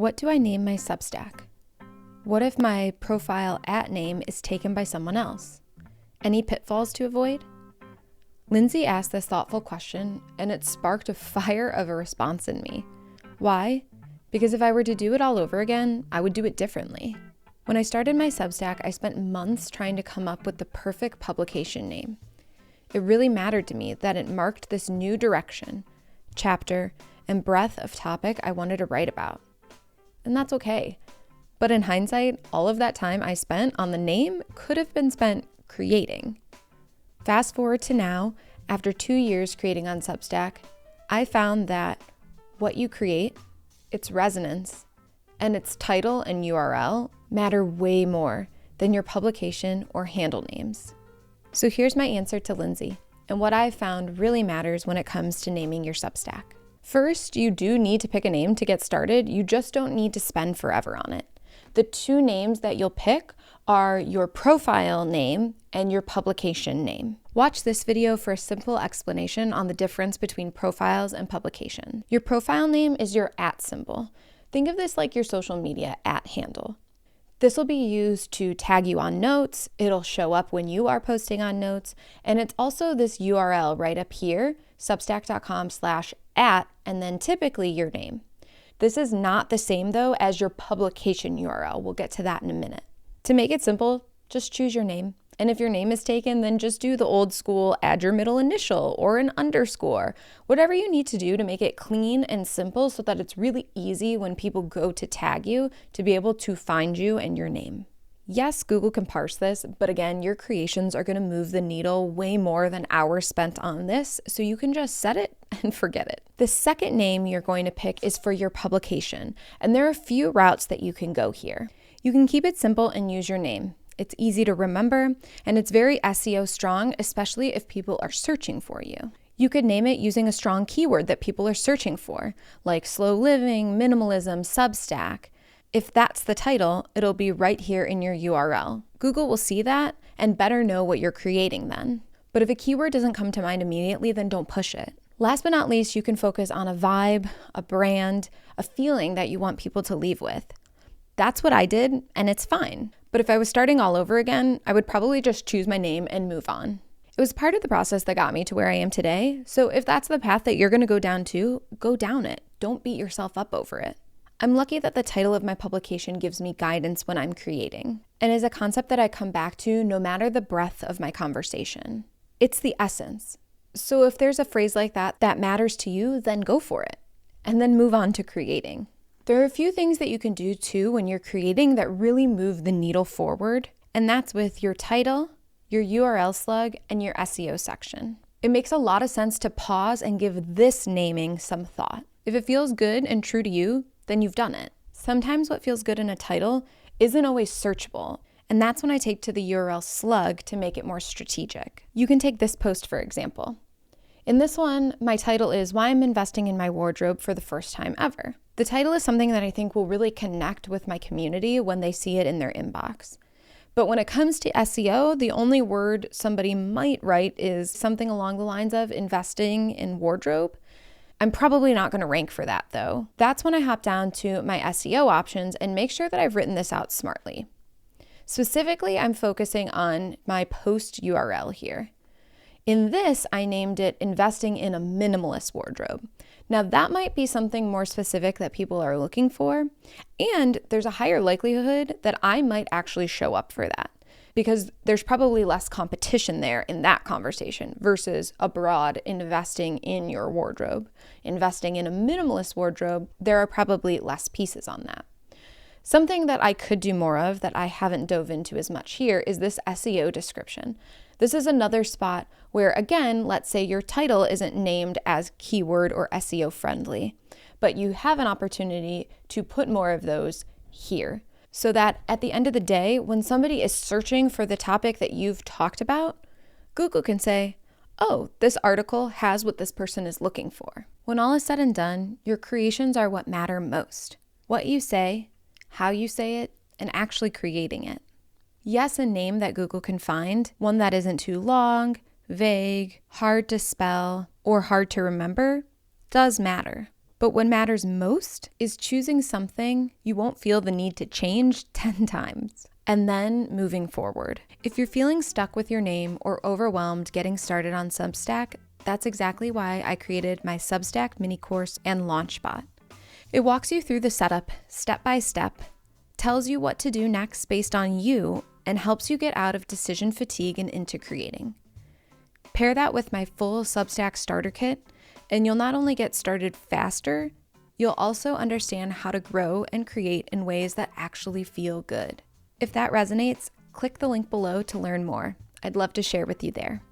What do I name my Substack? What if my profile @ name is taken by someone else? Any pitfalls to avoid? Lindsay asked this thoughtful question, and it sparked a fire of a response in me. Why? Because if I were to do it all over again, I would do it differently. When I started my Substack, I spent months trying to come up with the perfect publication name. It really mattered to me that it marked this new direction, chapter, and breadth of topic I wanted to write about. And that's okay. But in hindsight, all of that time I spent on the name could have been spent creating. Fast forward to now, after 2 years creating on Substack, I found that what you create, its resonance, and its title and URL matter way more than your publication or handle names. So here's my answer to Lindsay, and what I've found really matters when it comes to naming your Substack. First, you do need to pick a name to get started. You just don't need to spend forever on it. The 2 names that you'll pick are your profile name and your publication name. Watch this video for a simple explanation on the difference between profiles and publication. Your profile name is your @ symbol. Think of this like your social media @ handle. This will be used to tag you on notes. It'll show up when you are posting on notes. And it's also this URL right up here, substack.com/@ and then typically your name. This is not the same though as your publication URL. We'll get to that in a minute. To make it simple, just choose your name. And if your name is taken, then just do the old school, add your middle initial or an underscore, whatever you need to do to make it clean and simple so that it's really easy when people go to tag you to be able to find you and your name. Yes, Google can parse this, but again, your creations are going to move the needle way more than hours spent on this, so you can just set it and forget it. The second name you're going to pick is for your publication, and there are a few routes that you can go here. You can keep it simple and use your name. It's easy to remember, and it's very SEO strong, especially if people are searching for you. You could name it using a strong keyword that people are searching for, like slow living, minimalism, Substack. If that's the title, it'll be right here in your URL. Google will see that and better know what you're creating then. But if a keyword doesn't come to mind immediately, then don't push it. Last but not least, you can focus on a vibe, a brand, a feeling that you want people to leave with. That's what I did, and it's fine. But if I was starting all over again, I would probably just choose my name and move on. It was part of the process that got me to where I am today. So if that's the path that you're going to go down too, go down it. Don't beat yourself up over it. I'm lucky that the title of my publication gives me guidance when I'm creating, and is a concept that I come back to no matter the breadth of my conversation. It's the essence. So if there's a phrase like that that matters to you, then go for it, and then move on to creating. There are a few things that you can do too when you're creating that really move the needle forward, and that's with your title, your URL slug, and your SEO section. It makes a lot of sense to pause and give this naming some thought. If it feels good and true to you, then you've done it. Sometimes what feels good in a title isn't always searchable, and that's when I take to the URL slug to make it more strategic. You can take this post for example. In this one, my title is Why I'm Investing in My Wardrobe for the First Time Ever. The title is something that I think will really connect with my community when they see it in their inbox. But when it comes to SEO, the only word somebody might write is something along the lines of investing in wardrobe. I'm probably not going to rank for that though. That's when I hop down to my SEO options and make sure that I've written this out smartly. Specifically, I'm focusing on my post URL here. In this, I named it Investing in a Minimalist Wardrobe. Now that might be something more specific that people are looking for, and there's a higher likelihood that I might actually show up for that, because there's probably less competition there in that conversation versus a broad investing in your wardrobe. Investing in a minimalist wardrobe, there are probably less pieces on that. Something that I could do more of that I haven't dove into as much here is this SEO description. This is another spot where, again, let's say your title isn't named as keyword or SEO friendly, but you have an opportunity to put more of those here, so that at the end of the day, when somebody is searching for the topic that you've talked about, Google can say, oh, this article has what this person is looking for. When all is said and done, your creations are what matter most. What you say, how you say it, and actually creating it. Yes, a name that Google can find, one that isn't too long, vague, hard to spell, or hard to remember, does matter. But what matters most is choosing something you won't feel the need to change 10 times. And then moving forward. If you're feeling stuck with your name or overwhelmed getting started on Substack, that's exactly why I created my Substack mini course and Launchbot. It walks you through the setup step by step, tells you what to do next based on you, and helps you get out of decision fatigue and into creating. Pair that with my full Substack starter kit, and you'll not only get started faster, you'll also understand how to grow and create in ways that actually feel good. If that resonates, click the link below to learn more. I'd love to share with you there.